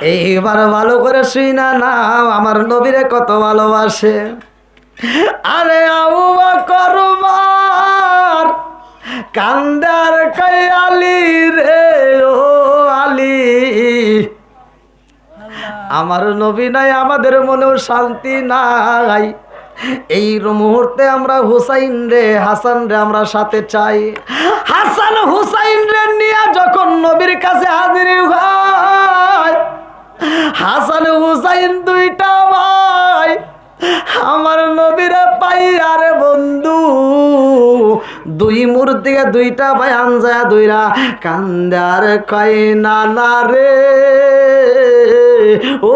এইবার ভালো করে শুইনা নাও আমার নবীরে কত ভালোবাসে। আরে আবু বকর উমর কান্দার কই আলী রে ও আলী, আমার নবী নাই আমাদের মনেও শান্তি নাই। এই মুহূর্তে আমরা হুসাইন রে হাসান রে আমরা সাথে চাই। হাসান হুসাইন রে নিয়ে যখন নবীর কাছে হাজির হয়, হাসান হুসাইন দুইটা ভাই আমার নবীরে পাই। আরে বন্ধু দুই মূর্তিকে দুইটা ভাই আনজা দুইরা কান্দার কয় নানা রে ও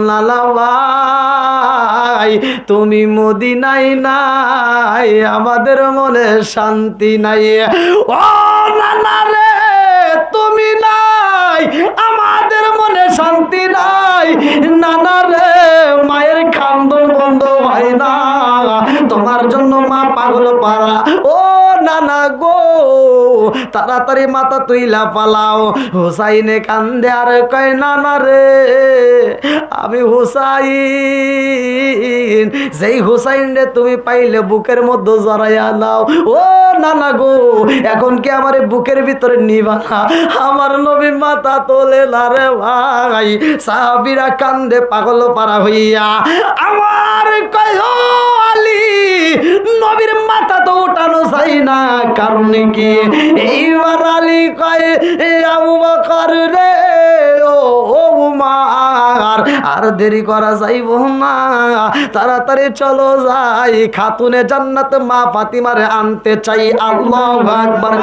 নানা ভাই, তুমি মদিনায় নাই আমাদের মনে শান্তি নাই। ও নানা রে তুমি নাই আমাদের মনে শান্তি নাই। নানা রে মায়ের কান্দন বন্ধ হয় না, তোমার জন্য মা পাগল পারা। ও নানা গো তাড়াতাড়ি মাথা তুইলা পালাও। হুসাইনে কান্দে আর কয় নানা রে আমি হুসাইন, যেই হুসাইন রে তুমি পাইলে বুকের মধ্যে জড়াইয়া নাও। ও নানা গো এখন কি আমার বুকের ভিতরে নিবা না? আমার নবী মাথা তোলে না রে ভাই। সাহাবীরা কান্দে পাগল পারা হইয়া। আমার কয় ও আলী নবীর মাথা তো উঠানো চাই না, কারণ কি? এইবার আলী কয় আবু বকর রে ও উমর আর দেরি করা যাইব না, তাড়াতাড়ি চলো যাই খাতুনে জান্নাত মা ফাতিমারে আনতে চাই। আল্লাহু আকবার।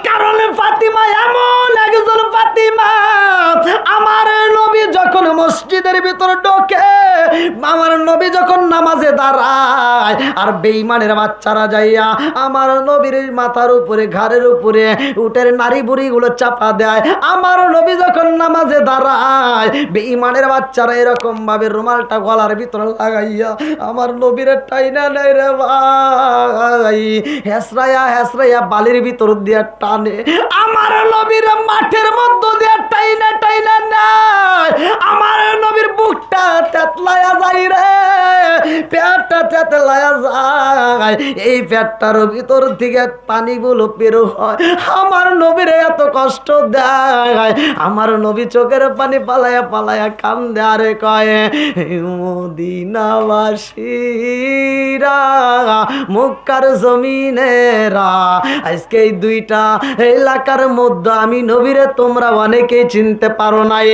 কারণ ফাতিমা এমন একজন ফাতিমা, আমার নবী যখন মসজিদের ভিতর ঢোকে, আমার নবী যখন নামাজে দাঁড়ায় আর বেঈমানের বাচ্চারা যাইয়া আমার নবীর মাথার উপরে ঘাড়ের উপরে উটের নারী বুড়ি গুলো চাপা দেয়। আমার নবী যখন নামাজে দাঁড়ায় বেঈমানের বাচ্চারা এরকম ভাবে রুমালটা গলার ভিতরে লাগাইয়া আমার নবীর টাইনা নেই রে ভাই, হেসরাইয়া হেসরাইয়া বালির ভিতর দিয়া টানে। আমার নবীর মাঠের মধ্যে দিয়া টাইনা টাইনা নাই, আমার নবীর বুকটা তেতলায়া যায় রে, পেটটা তেতলায়া যায়। এই পেটটার ভিতর থেকে পানিগুলো বের হয়, আমার নবীর এত কষ্ট দেয়। আমার নবী চোখের পানি পালায়া পালায়া কান্দে আরে কয় মদিনাবাসীরা মক্কার জমিনেরা, আজকে এই দুইটা এলাকার মধ্যে আমি নবীরে তোমরা অনেকেই চিনতে পারো নাই।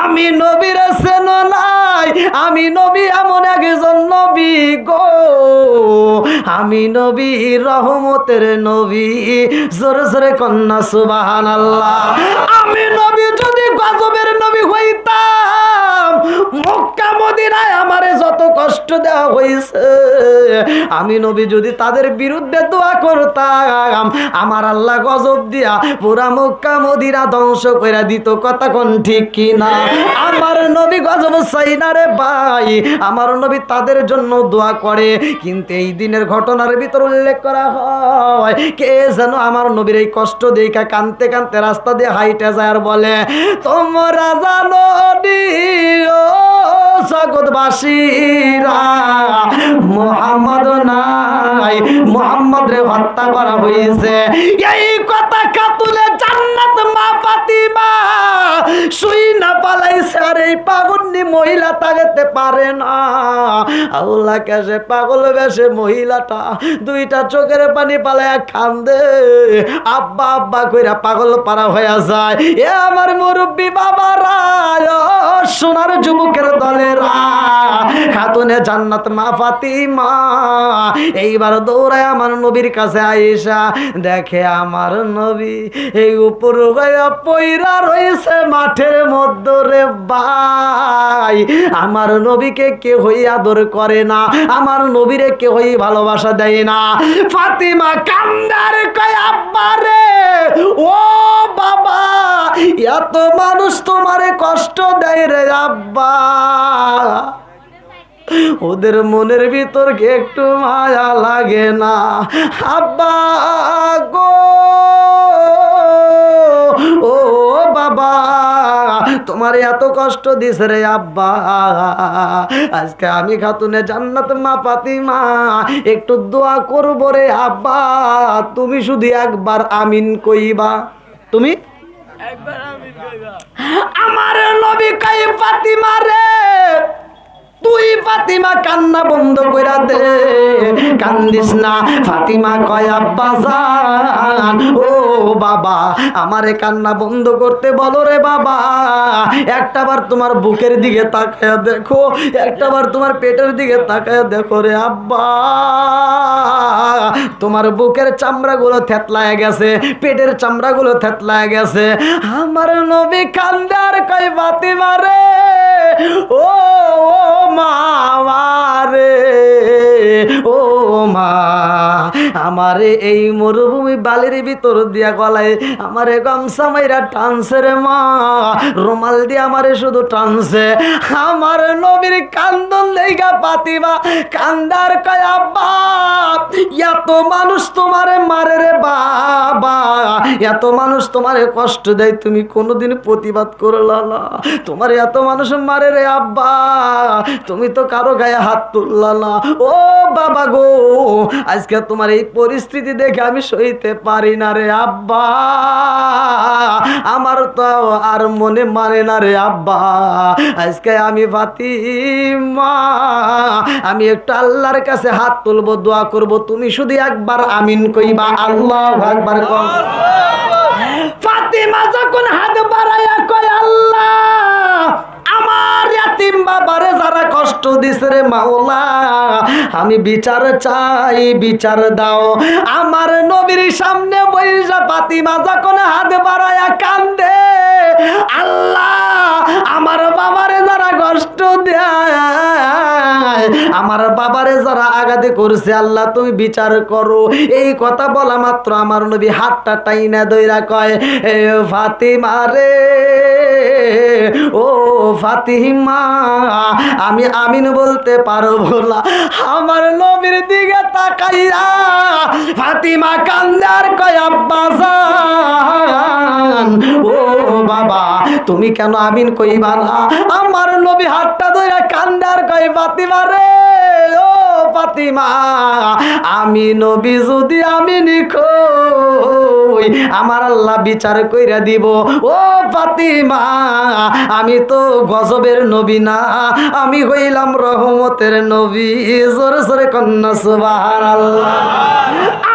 আমি নবীরে চেনো নাই, আমি নবী এমন একজন নবী গো, আমি নবী রহমতের নবী। জোরে জোরে কন্যা সুবহানাল্লাহ। আমি নবী যদি গজবের নবী হইতাম, মক্কা মদিনায় আমারে যত কষ্ট দেওয়া হয়েছে, আমি নবী যদি তাদের বিরুদ্ধে দোয়া করতাম, আমার আল্লাহ গজব দিয়া পুরা মক্কা মদিনা ধ্বংস করে দিত। কথা কোন ঠিক কি না? আমার নবী গজব চাই না রে ভাই, আমার নবী তাদের জন্য দোয়া করে। কিন্তু এই দিনের ঘটনার ভিতর উল্লেখ করা হয়, কে যেন আমার নবীর এই কষ্ট দেখা কানতে কানতে রাস্তা দিয়ে হাইটে যায় আর বলে তোমরা জানো ও জগৎবাসীরা মুহাম্মদ নাই, মুহাম্মদ রে হত্যা করা হয়েছে। এই কথা খাতুনে জান্নাত মা ফাতিমা শুই না পালাইছে। আর এই পাগন্নি মহিলা তাকাতে পারে না। আল্লাহ কাছে পাগল বেশে মহিলাটা দুইটা চোখের পানি পালায়া কান্দে, আব্বা আব্বা কইরা পাগল পারা হয়ে যায়। এ আমার মুরব্বী বাবারা, সোনার যুবকের দলেরা, খাতুনে জান্নাত মা ফাতিমা এইবার দৌড়ায় আমার নবীর কাছে আইসা দেখে আমার নবী এই উপর গায়া পয়রা রয়েছে মাঠের মধ্যে রে ভাই। আমার নবীকে কেউই আদর করে না, আমার নবীরে কেউই ভালোবাসা দেয় না। ফাতিমা কান্দার কয় আব্বা রে ও বাবা, এত মানুষ তোমারে কষ্ট দেয় রে আব্বা, ওদের মনের ভিতর একটু মায়া লাগে না? আব্বা গো ও বাবা তোমার এত কষ্ট দিছে রে আব্বা, আজকে আমি খাতুনে জান্নাত মা ফাতিমা একটু দোয়া করব রে আব্বা, তুমি শুধু একবার আমিন কইবা। তুমি আমার নবী কই ফাতিমা রে তুই ফাতিমা কান্না বন্ধ কইরা দে, কান্দিস না। ফাতিমা কয় আব্বা জান, ও বাবা আমারে কান্না বন্ধ করতে বলো রে বাবা, একটাবার তোমার বুকের দিকে তাকায়া দেখো, একটাবার তোমার পেটের দিকে তাকায়া দেখো রে আব্বা, তোমার বুকের চামড়াগুলো থেতলায় গেছে, পেটের চামড়াগুলো থেতলায় গেছে। আমার নবী কান্দার কয় ফাতিমা রে ও মা রে, ও মা আমারে এই মরুভূমি বালির ভিতর দিয়া গলায় আমারে গামছা মাইরা টানছে রে মা, রুমাল দিয়ে আমারে শুধু টানছে। আমার নবীর কান্দন দেইগা ফাতিমা কান্দার কয় আব্বা এত মানুষ তোমারে মারে রে বাবা, এত মানুষ তোমারে কষ্ট দেয়, তুমি কোনোদিন প্রতিবাদ করলা না, তোমার এত মানুষ মারে রে আব্বা, তুমি তো কারো গায়ে হাত তুললা না। ও বাবা গো আজকে তোমার এই পরিস্থিতি দেখে আমি সইতে পারি না রে আব্বা, আমার তো আর মনে মানে না রে আব্বা, আজকে আমি ফাতিমা আমি একটু আল্লাহর কাছে হাত তুলবো, দোয়া করব, তুমি শুধু একবার আমিন কইবা। আল্লাহু আকবার কও। ফাতিমা যখন হাত বাড়ায়া কয় আল্লাহ আমার ইয়াতিম বাবারে যারা কষ্ট দিছে রে মাওলা, আমি বিচার চাই, বিচার দাও। আমার নবীর সামনে বইসা ফাতিমা যখন হাত বাড়ায়া কান্দে, আল্লাহ আমার বাবারে যারা কষ্ট দেয়, আমার বাবারে যারা আঘাতে করছে, আল্লাহ তুমি বিচার করো। এই কথা বলা মাত্র আমার নবী হাতটা টাইনা দইরা কয় এ ফাতিমা রে, ও ফাতিমা আমি আমিন বলতে পারবো না। আমার নবীর দিকে তাকাইয়া ফাতিমা কান্দার কয় আব্বা জান, ও বাবা তুমি কেন আমিন কইবা না? আমার নবী হাতটা ধইরা কান্দার কয় ফাতিমা রে, ও ফাতিমা আমি নবী যদি আমিন কই আমার আল্লাহ বিচার কইরা দিব। ও ফাতিমা আমি তো গজবের নবী না, আমি হইলাম রহমতের নবী। জোরে জোরে কন্যা সুবহানাল্লাহ।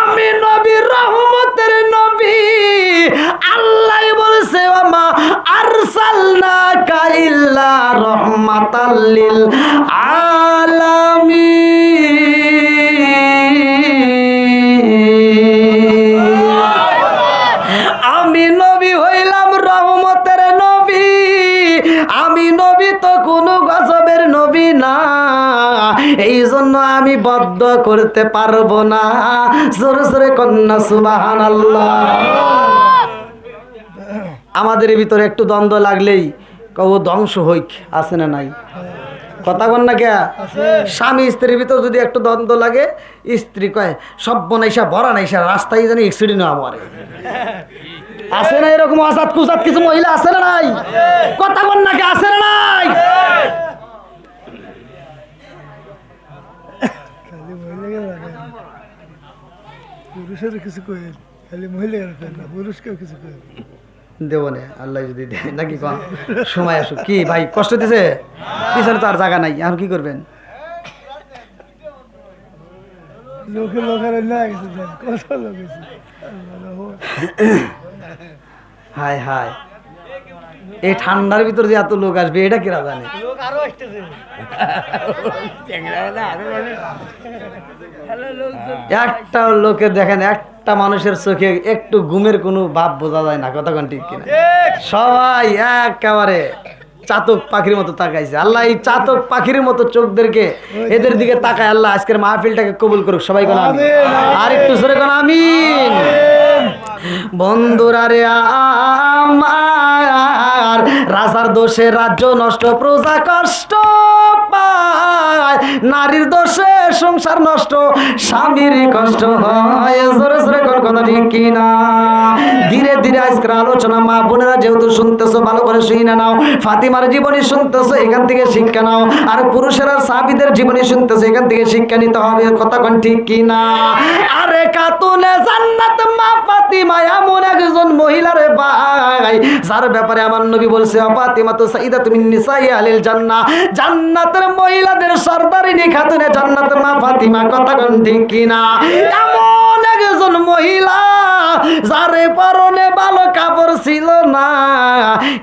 আমি নবী রহমতের নবী, আল্লাহ বলছে ওমা আরসালনাকা ইল্লা রাহমাতাল লিল আলামিন। আমি নবী হইলাম রহমতের নবী, আমি নবী তো কোনো গজবের নবী না, এই জন্য আমি বদ্ধ করতে পারবো না। জোরে জোরে কন্যা সুবহানাল্লাহ। আমাদের ভিতরে একটু দ্বন্দ্ব লাগলেই কও ধ্বংস হইক, আছে না নাই? কথা কন না কে? স্বামী স্ত্রীর ভিতর যদি একটু দ্বন্দ্ব লাগে, স্ত্রী কয় সব বনাইসা ভরা নাইসা রাস্তায় জানি অ্যাক্সিডেন্ট আমার আছে না? এরকম আসাদ কুসাদ কিছু মহিলা আছে না নাই? কথা কন না কে? আছে না নাই? পুরুষের কিছু কই খালি মহিলার না, পুরুষকেও কিছু কই দেব না আল্লাহ যদি দেয় নাকি কন সময় আসুক। কি ভাই কষ্ট দিছে? পিছনে তো আর জায়গা নাই, আর কি করবেন? লোকের না গেছে কত লোক গেছে। হায় হায় এই ঠান্ডার ভিতর যে এত লোক আসবে এটা কিরা জানে? একটা লোকে দেখেন, একটা মানুষের চোখে একটু ঘুমের কোনো ভাব বোঝা যায় না। কতক্ষণ ঠিক কিনা? সবাই একেবারে চাতক পাখির মতো তাকাইছে। আল্লাহ এই চাতক পাখির মতো চোখদেরকে এদের দিকে তাকায় আল্লাহ আজকের মাহফিলটাকে কবুল করুক। সবাই কোন আমিন। আর একটু সরে কোন আমিন। বন্ধুরা রে আমার আর রাজার দোষে রাজ্য নষ্ট, প্রজা কষ্ট পায়, নারীর দোষে সংসার নষ্ট, স্বামীর কষ্ট হয়। জোরে জোরে কোন কথা ঠিক কিনা? ধীরে ধীরে আজকের আলোচনা মা বোনেরা যেহেতু শুনতেছো ভালো করে শুনে নাও। ফাতিমার জীবনী শুনতেছো, এখান থেকে শিক্ষা নাও। আর পুরুষেরা সাহাবীদের জীবনী শুনতেছো, এখান থেকে শিক্ষা নিতে হবে। কথা কোন ঠিক কিনা? আরে খাতুনে জান্নাত মা ফাতিমা এমন একজন মহিলা রে ভাই, যার ব্যাপারে আমার নবী বলছে ফাতিমা তো সাইয়্যিদাতু মিন নিসাই আহলিল জান্নাহ, জান্নাতের মহিলাদের সর্দারিনী খাতুনে জান্নাত মা ফাতিমা। কথা কোন ঠিক কিনা? এমন একজন মহিলা যারে পরনে ভালো কাপড় ছিল না,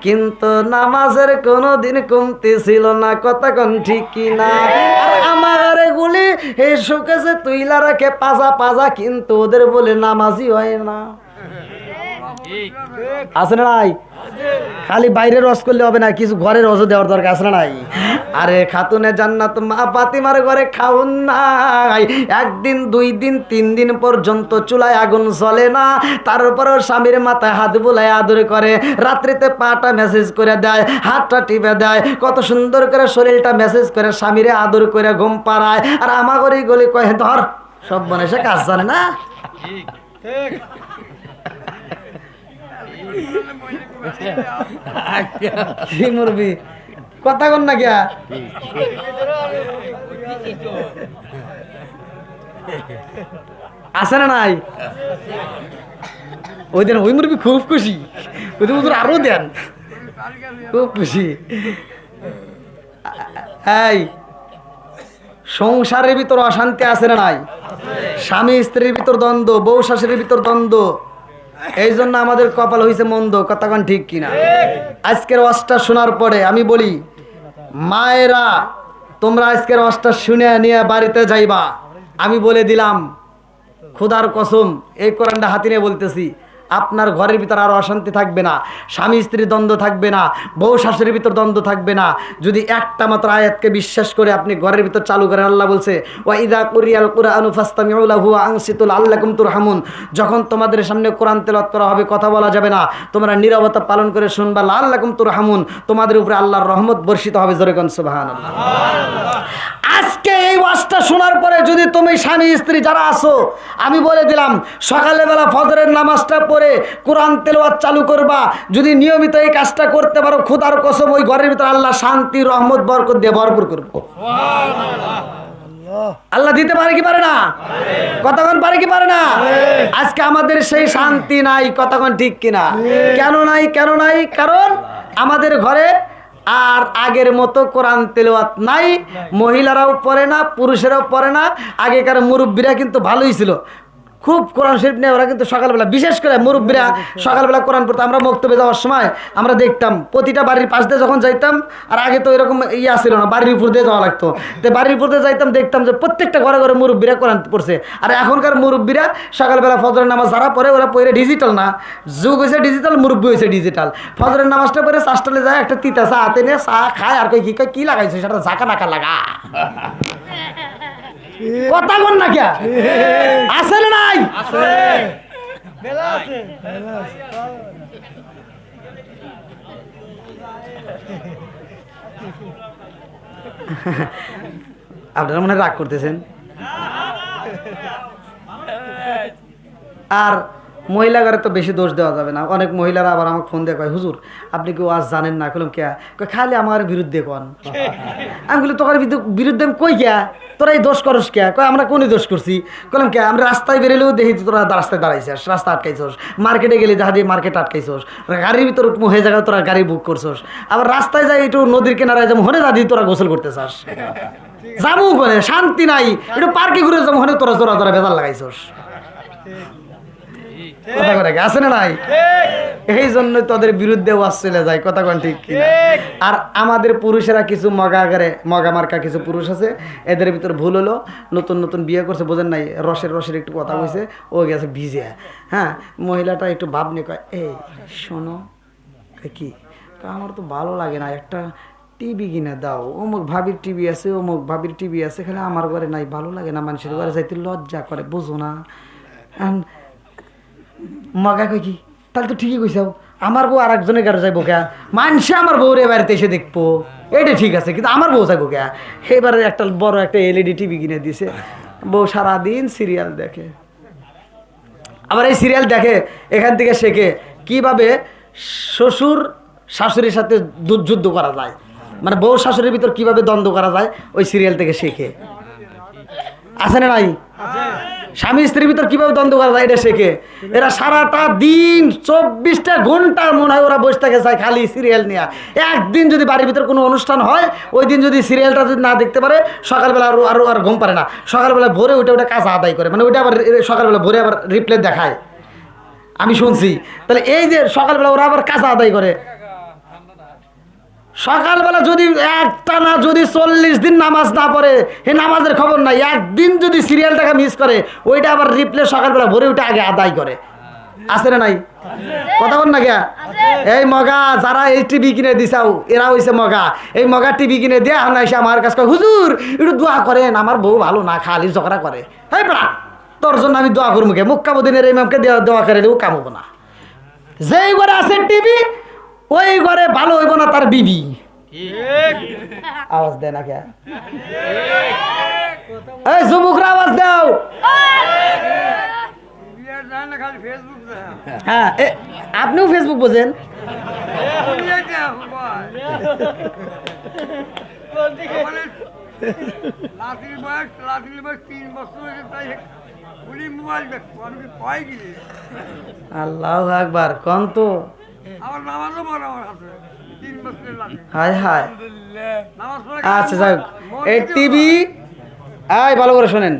কিন্তু নামাজের কোনোদিন কমতি ছিল না। কথা কোন ঠিক কিনা? আর আমার গুলি এই শোকেসে তুইলা রাখে পাজা পাজা, কিন্তু ওদের বলে নামাজই হয় না। আছে না নাই? খালি বাইরে রস করলে হবে না, কিছু ঘরে রসও দেওয়ার দরকার আছে না নাই? আরে খাতুনে জান্নাত মা ফাতিমার ঘরে খাউন নাই, একদিন 2 দিন 3 দিন পর্যন্ত চুলায় আগুন জ্বলে না। তারপরেও স্বামীর মাথায় হাত বুলায় আদর করে, রাত্রিতে পাটা মেসেজ করে দেয়, হাতটা টিপে দেয়, কত সুন্দর করে শরীরটা মেসেজ করে স্বামীরে আদর করে ঘুম পাড়ায়। আর আমার ঘরে গলি কয়ে ধর, সব মনে সে কাজ জানে না। কি মুরবি কথা কন না গিয়া? আছে না নাই? ওই দিন ওই মুরবি খুব খুশি, ওই দিন হুজুর আরো দেন, খুব খুশি। এই সংসারের ভিতর অশান্তি আছে না নাই? স্বামী স্ত্রীর ভিতর দ্বন্দ্ব, বউ শাশুড়ির ভিতর দ্বন্দ্ব, এই জন্য আমাদের কপাল হয়েছে মন্দ। কতক্ষণ ঠিক কিনা? আজকের ওয়াজটা শোনার পরে আমি বলি, মায়েরা তোমরা আজকের ওয়াজটা শুনে নিয়ে বাড়িতে যাইবা। আমি বলে দিলাম খোদার কসম, এই কোরআনটা হাতে নিয়ে বলতেছি, আপনার ঘরের ভিতর আর অশান্তি থাকবে না, স্বামী স্ত্রীর দ্বন্দ্ব থাকবে না, বউ শাশুড়ির ভিতর দ্বন্দ্ব থাকবে না, যদি একটা মাত্র আয়াতকে বিশ্বাস করে আপনি ঘরের ভিতর চালু করেন। আল্লাহ বলছে ওয়া ইযা কুরিয়াল কুরআনু ফাসতামিউ লাহু ওয়া আনসিতু লাআল্লাকুম তুরহামুন, যখন তোমাদের সামনে কোরআন তেলাওয়াত করা হবে, কথা বলা যাবে না, তোমরা নীরবতা পালন করে শুনবা, লাআল্লাকুম তুরহামুন, তোমাদের উপরে আল্লাহর রহমত বর্ষিত হবে। জোরে কোন সুবহানাল্লাহ। আজকে এই ওয়াজটা শোনার পরে যদি তুমি স্বামী স্ত্রী যারা আছো, আমি বলে দিলাম সকালবেলা ফজরের নামাজটা পড়ে কোরআন তেলাওয়াত চালু করবা। যদি নিয়মিত এই কাজটা করতে পারো, খোদার কসম ওই ঘরের ভিতরে আল্লাহ শান্তি রহমত বরকত দিয়ে ভরপুর করবো। আল্লাহ দিতে পারে কি পারে না? কতক্ষণ পারে কি পারে না? আজকে আমাদের সেই শান্তি নাই। কতক্ষণ ঠিক কিনা? কেন নাই? কেন নাই? কারণ আমাদের ঘরে আর আগের মতো কোরআন তেলাওয়াত নাই, মহিলারাও পড়ে না, পুরুষেরাও পড়ে না। আগেকার মুরব্বীরা কিন্তু ভালোই ছিল, খুব কোরআন শরীফ নিয়ে ওরা কিন্তু সকালবেলা, বিশেষ করে মুরব্বীরা সকালবেলা কোরআন পড়তো। আমরা মক্তবে যাওয়ার সময় আমরা দেখতাম প্রতিটা বাড়ির পাশ দিয়ে যখন যাইতাম, আর আগে তো এরকম ইয়া ছিল না, বাড়ির উপর দিয়ে যাওয়া লাগতো, তো বাড়ির উপর দিয়ে যাইতাম, দেখতাম যে প্রত্যেকটা ঘরে ঘরে মুরব্বীরা কোরআন পড়ছে। আর এখনকার মুরব্বীরা সকালবেলা ফজরের নামাজ যারা পড়ে, ওরা পড়ে ডিজিটাল না, যুগ হয়েছে ডিজিটাল, মুরব্বী হয়েছে ডিজিটাল। ফজরের নামাজটা পড়ে চাষটালে যায়, একটা তিতা চা হাতে নিয়ে চা খায়, আর কই কি লাগাইছে সেটা ঝাঁকা নাকা লাগা। কথা বল না কে? আছে না নাই? আপনারা মনে হয় রাগ করতেছেন। আর মহিলা ঘরে তো বেশি দোষ দেওয়া যাবে না। অনেক মহিলারা আবার আমাকে ফোন দিয়ে কয়, হুজুর আপনি কি ওয়াজ জানেন না? কলম কে খালি আমার বিরুদ্ধে কন। আমি বলি তোর বিরুদ্ধে কই কে, তোরা এই দোষ করস কে? কয় আমরা কোনই দোষ করছি? কলম কে আমরা রাস্তায় বেরোলেও দেখি তোরা রাস্তায় দাঁড়াইছিস, রাস্তা আটকাইছস, মার্কেটে গেলে দেখা দিয়ে মার্কেট আটকাইছস, গাড়ির ভিতর হয়ে জায়গায় তোরা গাড়ি বুক করছস, আবার রাস্তায় যাই একটু নদীর কিনারায় যেমন হনে যা দিয়ে তোরা গোসল করতে চাস, যাবো বলে শান্তি নাই, একটু পার্কে ঘুরে যেমন হনে তোরা তোরা তোরা বেজাল লাগাইছস। কথা কথা আছে না নাই? এই জন্য তোদের বিরুদ্ধে ওয়াজ চলে যায়। কথা কোন ঠিক কিনা? আর আমাদের পুরুষেরা কিছু মগা মার্কা কিছু পুরুষ আছে, এদের ভিতর ভুল হলো, নতুন নতুন বিয়ে করছে, বোঝেন নাই, রসের একটু কথা কইছে, ও গেছে ভিজে। হ্যাঁ, মহিলাটা একটু ভাব নিয়ে কয়, এই শোনো, কি আমার তো ভালো লাগে না, একটা টিভি কিনে দাও, অমুক ভাবির টিভি আছে, অমুক ভাবির টিভি আছে, এখানে আমার ঘরে নাই, ভালো লাগে না, মানুষের ঘরে যাইতে লজ্জা করে, বুঝো না? মগা কই কি, তাহলে তো ঠিকই কইসাও, আমার বউ আর একজনের কারো যাইবো কে, মানসে আমার বউর বাড়িতে এসে দেখবো, এইটা ঠিক আছে, কিন্তু আমার বউ যাইবো কে? এবারে একটা বড় একটা এলইডি টিভি কিনে দিছে, বউ সারাদিন সিরিয়াল দেখে। আবার এই সিরিয়াল দেখে এখান থেকে শেখে কিভাবে শ্বশুর শাশুড়ির সাথে যুদ্ধ করা যায়, মানে বউ শাশুড়ির ভিতর কিভাবে দ্বন্দ্ব করা যায়, ওই সিরিয়াল থেকে শেখে। আছে না নাই? স্বামী স্ত্রীর ভিতর কিভাবে দ্বন্দ্ব করা যায় এটা শেখে। এরা সারাটা দিন 24টা ঘন্টা মনে হয় ওরা বসে থাকে চায় খালি সিরিয়াল নিয়ে। একদিন যদি বাড়ির ভিতর কোনো অনুষ্ঠান হয়, ওই দিন যদি সিরিয়ালটা যদি না দেখতে পারে, সকালবেলা আর ঘুম পারে না, সকালবেলা ভোরে ওটা কাজা আদায় করে, মানে ওইটা আবার সকালবেলা ভোরে আবার রিপ্লে দেখায়, আমি শুনছি। তাহলে এই যে সকালবেলা ওরা আবার কাজা আদায় করে, সকালবেলা যদি একটা না যদি 40 দিন নামাজ না পড়ে, হে নামাজের খবর নাই, একদিন যদি সিরিয়ালটাকে মিস করে, ওইটা আবার রিপ্লে সকালবেলা ভোরে ওইটা আগে আদায় করে। আছে না নাই? কথা বল না গিয়া। এই মগা যারা এই টিভি কিনে দিছাও, এরা হইছে মগা। এই মগা টিভি কিনে দিয়ে না এসে আমার কাছে কয়, হুজুর একটু দোয়া করেন, আমার বউ ভালো না, খালি ঝগড়া করে। এই পড়া, তোর জন্য আমি দোয়া করবো কে? মুক্কাবুদ্দিনের ইমামকে দোয়া করে দেবো, কামব না। যেই ঘরে আছে টিভি, ওই ঘরে ভালো হইব না তার বিবি। আওয়াজ দেয় না কে? এই যুবকরা আওয়াজ দাও। হ্যাঁ, আপনিও ফেসবুক বোঝেন? আল্লাহু আকবার, কোন তো হায় হায়। আচ্ছা যাই হোক, এই টিভি ভালো করে শোনেন।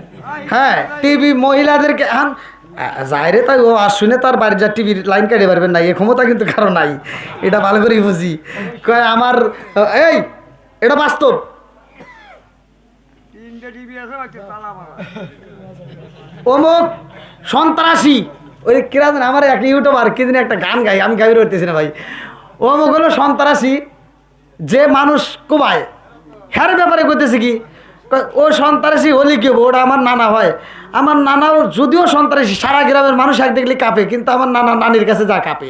হ্যাঁ, টিভি মহিলাদেরকে যাই রে, তাই ও আর শুনে তার বাড়ির যা টিভির লাইন কাটে পারবেন না, এই ক্ষমতা কিন্তু কারো নাই, এটা ভালো করেই বুঝি। কয় আমার এই এটা বাস্তব। অমুক সন্ত্রাসী, ওই কিরা জানে, আমার এক ইউটিউবার কি দিন একটা গান গাই, আমি গাই রইতেছি না ভাই। অমুক হলো সন্ত্রাসী, যে মানুষ কোবায়, হ্যার ব্যাপারে করতেছে কি, ও সন্ত্রাসী হলে কি হবে, ওটা আমার নানা হয়। আমার নানাও যদিও সন্ত্রাসী, সারা গ্রামের মানুষ এক দেখলে কাঁপে, কিন্তু আমার নানা নানির কাছে যা কাঁপে।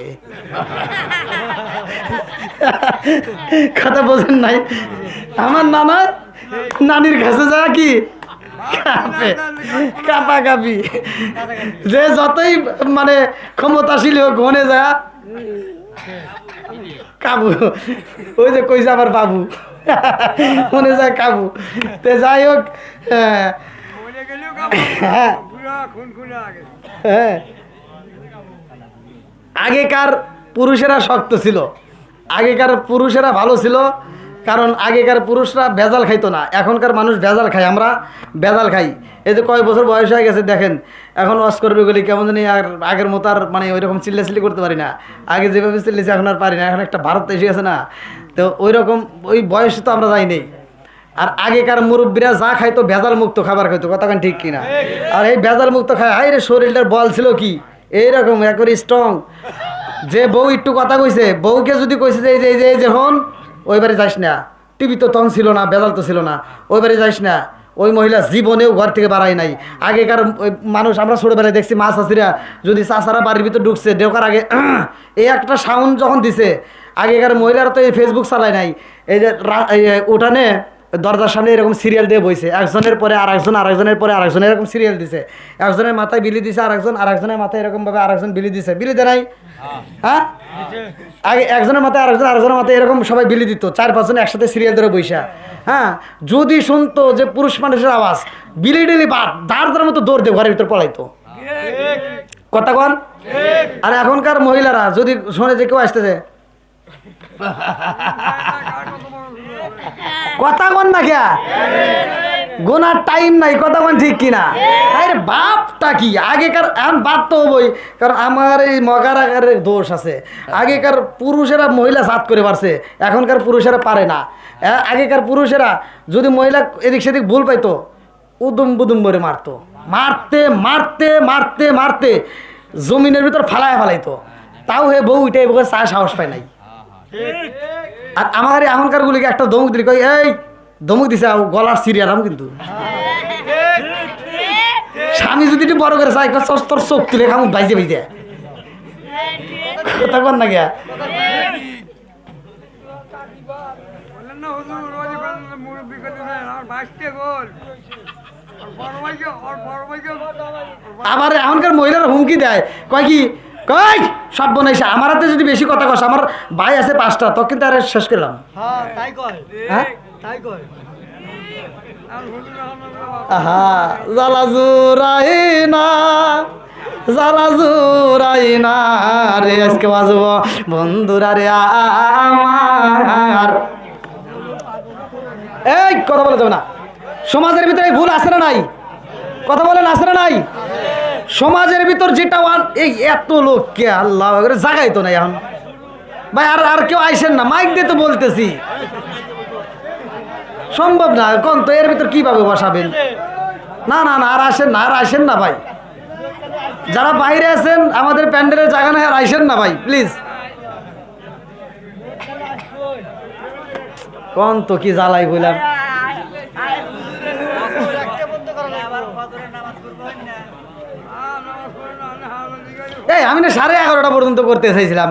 কথা বোঝেন নাই? আমার নানা নানির কাছে যা কি কাঁপে, কাঁপাকাঁপি। যে যতই মানে ক্ষমতাশীল হোক, মনে যা কাবু। ওই যে কইছে আমার বাবু, মনে যায় কাবু। তে যাই হোক, হ্যাঁ, আগেকার পুরুষেরা শক্ত ছিল, আগেকার পুরুষেরা ভালো ছিল, কারণ আগেকার পুরুষরা ভেজাল খাইতো না। এখনকার মানুষ ভেজাল খায়, আমরা ভেজাল খাই। এই যে কয়েক বছর বয়স হয়ে গেছে, দেখেন এখন ওয়াশ করবে বলে কেমন জানি আর আগের মতো আর মানে ওই রকম চিল্লাচিল্লি করতে পারি না। আগে যেভাবে চিল্লেছি এখন আর পারি না, এখন একটা ভারত এসে গেছে না, তো ওই রকম ওই বয়সে তো আমরা যাই নেই। আর আগেকার মুরব্বীরা যা খাইতো ভেজাল মুক্ত খাবার খাইতো, কতক্ষণ ঠিক কিনা? আর এই ভেজাল মুক্ত খায়, হাই রে শরীরটার বল ছিল কি এইরকম একবারে স্ট্রং। যে বউ একটু কথা কইছে, বউকে যদি কইছে যে এই যে হন ওইবারে যাইস না, টিভি তো তখন ছিল না, বেজাল তো ছিল না, ওইবারে যাইস না, ওই মহিলা জীবনেও ঘর থেকে বাড়ায় নাই। আগেকার ওই মানুষ আমরা ছোটোবেলায় দেখছি, মা চাষিরা যদি চাষারা বাড়ির ভিতর ঢুকছে ঢোকার আগে এই একটা সাউন্ড যখন দিছে, আগেকার মহিলারা তো এই ফেসবুক চালায় নাই, এই যে উঠানে দরজার সামনে এরকম সিরিয়াল দিয়ে বইছে, একজনের পরে আরেকজন, আরেকজনের পরে আরেকজন, এরকম সিরিয়াল দিছে। একজনের মাথায় বিলি দিছে আরেকজন, আরেকজনের মাথায় এরকমভাবে আরেকজন বিলি দিছে। বিলি দেয় নাই? হ্যাঁ, আগে একজনের মাথায় আরেকজন, আরেকজনের মাথায় এরকম সবাই বিলি দিত, 4-5 জন একসাথে সিরিয়াল ধরে বইসা। হ্যাঁ, যদি শুনতো যে পুরুষ মানুষের আওয়াজ, বিলি ডিলি বাদ দাঁড় মতো দৌড় দিয়ে ঘরের ভিতর পলাইতো। কথা কন? আর এখনকার মহিলারা যদি শোনে যে কেউ আসতেছে, কথা কন না কে? গোনার টাইম নাই, কথা কন ঠিক কিনা? আরে বাপটা কি আগেকার, এখন বাপ তো হবই, কারণ আমার এই মগার আকারের দোষ আছে। আগেকার পুরুষেরা মহিলা জাত করে পারছে, এখনকার পুরুষেরা পারে না। আগেকার পুরুষেরা যদি মহিলা এদিক সেদিক ভুল পাইতো, উদুম বুদুম করে মারতো, মারতে মারতে মারতে মারতে জমিনের ভিতর ফালায় ফালাইতো, তাও হে বউ উঠে চা সাহস পায় নাই। আর আমার এখনকার গুলিকে একটা ধমক দিলি, কই এই ধমক দিছে গলার সিরিয়াল আমি, কিন্তু স্বামী যদি একটু বড় করে চাই তোর চোখ তুলে খাম বাইজে বাইজে। কথা কন না গিয়া আবার এখনকার মহিলারা হুমকি দেয় কয় কি কয় সব বনাইছে আমার হাতে যদি বেশি কথা কস আমার ভাই আছে 5টা তো কিন্তু আর শেষ করলাম হ্যাঁ আহা জ্বালা জুরাই না জ্বালা জুরাই না রে আজকে বাজব বন্ধুরা রে আমার এই কথা বলে যাবে না সমাজের ভিতরে ভুল আছে না নাই কথা বলেন আছে না নাই সমাজের ভিতর যেটা এই এত লোক কে আল্লাহ জাগাই তো নাই এখন ভাই আর কেউ আইসেন না মাইক দিয়ে তো বলতেছি সম্ভব না কোন তো এর ভিতর কিভাবে বসাবেন না না না আর আসেন না ভাই যারা বাইরে আছেন আমাদের প্যান্ডেলের জায়গা নাই আর আইসেন না ভাই প্লিজ কোন তো কি জ্বালাই বললাম এই আমি না 11:30 পর্যন্ত করতে চাইছিলাম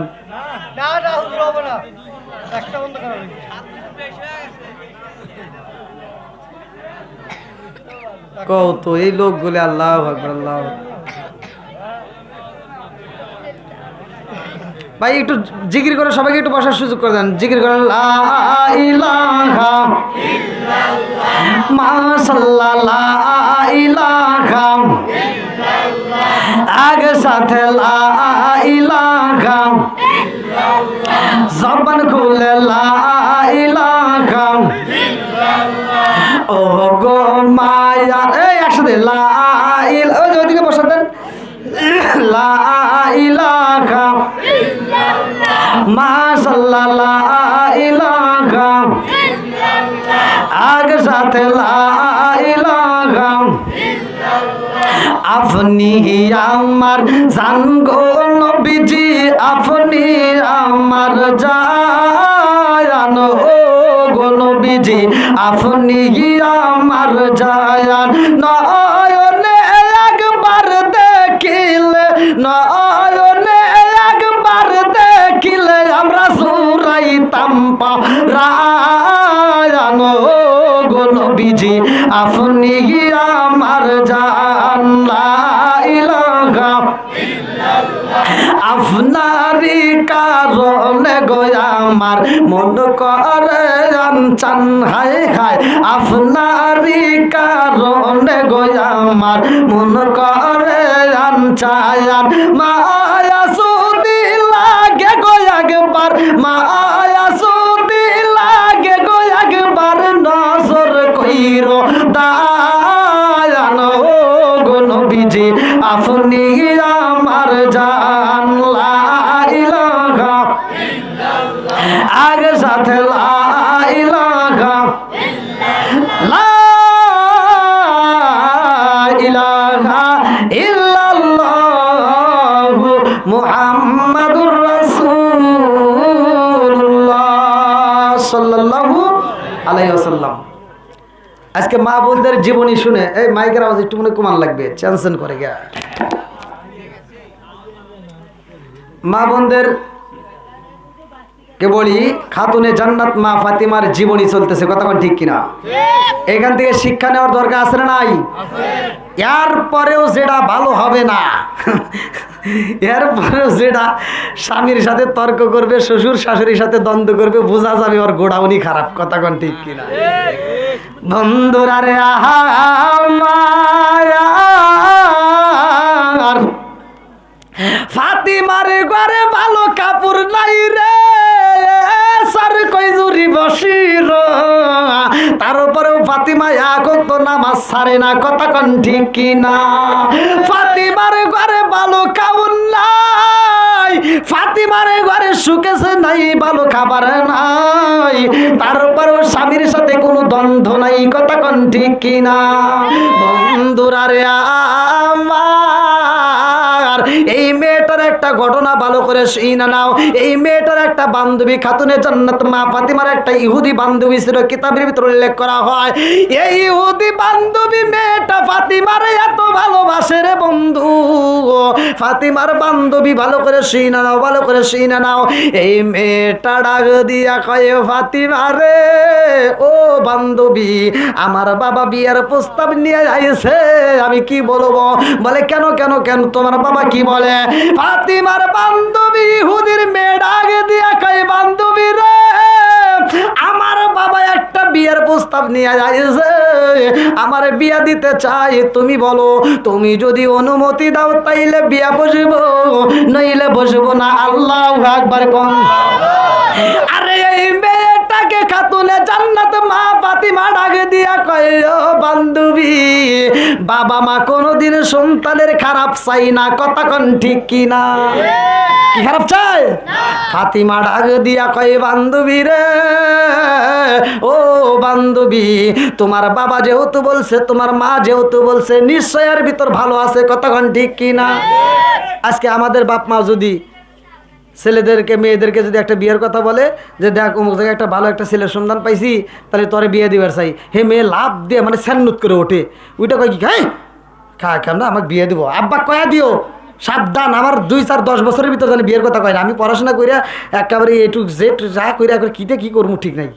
কও তো এই লোকগুলো আল্লাহু আকবার আল্লাহ ভাই একটু জিকির করে সবাইকে একটু বসার সুযোগ করে দেন জিকির করেন লা ইলাহা ইল্লাল্লাহ মাশাআল্লাহ লা ইলাহা ইল্লাল্লাহ আগে সাথে লা ইলাহা ইল্লাল্লাহ জবান খুলে লা ইলাহা ইল্লাল্লাহ ও গো মায়া এই একসাথে লা ইলাহা ওই ওদিকে বসা দেন লা ইলাহা ইল্লাল্লাহ মাশাআল্লাহ লা ইলাহা ইল্লাল্লাহ আগে সাথে লা ইলাহা ইল্লাল্লাহ আপনি আমার জান গো নবীজি আপনি আমার জান ও গো নবীজি আপনি আমার জান নয়নে একবার দেখিলে নয়নে একবার দেখিলে আমরা সুরাইতাম পারায়ণ গো নবীজি আপনি আমার জান লা ইলাহা ইল্লাল্লাহ আপনারই কারণে গো আমার মন করে চান হায় হায় আপনারই কারণে গো আমার মন করে চায়ান মায়া সুদি লাগে গো একবার মায়া সুদি লাগে গো একবার নজর কইরো দায়ান ও গো নবীজি আপনি আমার জান লা ইলাহা ইল্লাল্লাহ আগে সাথে লা ইলাহা ইল্লাল্লাহ লা ইলাহা ইল্লাল্লাহ মুহাম্মাদুর রাসূলুল্লাহ সাল্লাল্লাহু আলাইহি ওয়াসাল্লাম আজকে মা বোনদের জীবনী শুনে এই মাইকের আওয়াজ একটু মনে কমান লাগবে টেনশন করে গিয়া মা বোনদের কে বলি খাতুনে জান্নাত মা ফাতিমার জীবনী চলতেছে কতক্ষণ ঠিক কিনা এখান থেকে শিক্ষা নেওয়ার দরকার আছে না নাই এরপরেও যেটা ভালো হবে না এরপরেও যেটা স্বামীর সাথে তর্ক করবে শ্বশুর শাশুড়ির সাথে দ্বন্দ্ব করবে বোঝা যাবে ওর গোড়াউনি খারাপ কতক্ষণ ঠিক কিনা বন্ধুরা রে আমার ফাতিমার ঘরে ভালো কাপড় নাই রে সার কই জুরি বসির তারপরেও ফাতিমা এখন তো নামাজ ছাড়ে না কতক্ষণ ঠিক কিনা ফাতিমার ঘরে ভালো কাপড় নাই ফাতিমার ঘরে সুখেছে নাই ভালো খাবার নাই তারপরেও স্বামীর সাথে কোনো দ্বন্দ্ব নাই কতক্ষণ ঠিক কিনা বন্ধুরা রে আমার এই মেয়েটার একটা ঘটনা ভালো করে শুনে নাও। এই মেয়েটার একটা বান্ধবী খাতুনে জান্নাত মা ফাতিমার একটা ইহুদি বান্ধবী ছিল, কিতাবের ভিতর উল্লেখ করা হয়। এই ইহুদি বান্ধবী মেয়েটা ফাতিমার এত ভালোবাসে রে বন্ধু। ফাতিমার বান্ধবী ভালো করে শুনে নাও, ভালো করে শুনে নাও। এই মেয়েটা ডাক দিয়া কয়ে, ফাতিমা রে ও বান্ধবী, আমার বাবা বিয়ের প্রস্তাব নিয়ে আইছে, আমি কি বলবো? বলে কেন কেন কেন, তোমার বাবা কি বলে? ফাতিমার বান্ধবী ইহুদির মেয়ে ডাক দিয়া কয়, বান্ধবী রে আমার বাবা একটা বিয়ের প্রস্তাব নিয়ে আইছে, আমার বিয়া দিতে চাই, তুমি বলো। তুমি যদি অনুমতি দাও তাইলে বিয়া বসবো, নইলে বসবো না। আল্লাহু আকবার কোন। আরে এই মেয়েটাকে খাতুনে জান্নাত মা ফাতিমা ডাকে দিয়া কয়, ও বান্ধবী, বাবা মা কোনোদিন সন্তানের খারাপ চাই না, কথা কোন ঠিক কি না? কি খারাপ চাই? ফাতিমা ডাক দিয়া কয়, বান্ধবী রে ও বান্ধবী, তোমার বাবা যেহেতু বলছে, তোমার মা যেহেতু বলছে, নিশ্চয় এর ভিতর ভালো আছে, কথা কোন ঠিক কি না? আজকে আমাদের বাপ মা যদি ছেলেদেরকে মেয়েদেরকে যদি একটা বিয়ের কথা বলে যে দেখ অমুক জায়গায় একটা ভালো একটা ছেলের সন্ধান পাইছি, তাহলে তোরে বিয়ে দিবার চাই, হে মেয়ে লাভ দিয়ে মানে স্যান্নুত করে ওঠে, ওইটা কয় কি খাই খা কেন আমাকে বিয়ে দিব, আব্বা কয়া দিও সাবধান, আমার 2-4-10 বছরের ভিতরে জানি বিয়ের কথা কয় না, আমি পড়াশোনা করিয়া একেবারে এটু জেড যা করিয়া এখন কিতে কি করবো ঠিক নাই,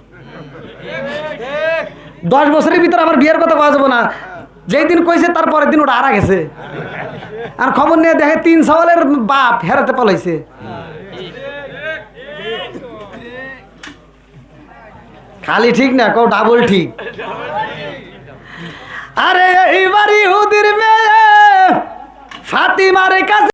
10 বছরের ভিতরে আমার বিয়ের কথা কয়া যাবো না। যেই দিন কইছে তার পরের দিন ওটা হারা গেছে, আর খবর নিয়ে দেখে 3 সওয়ালের বাপ হেরাতে পালাইছে। খালি ঠিক না, কও ডাবল ঠিক। আরে এইবার ইহুদির মেয়ে ফাতিমার কাছে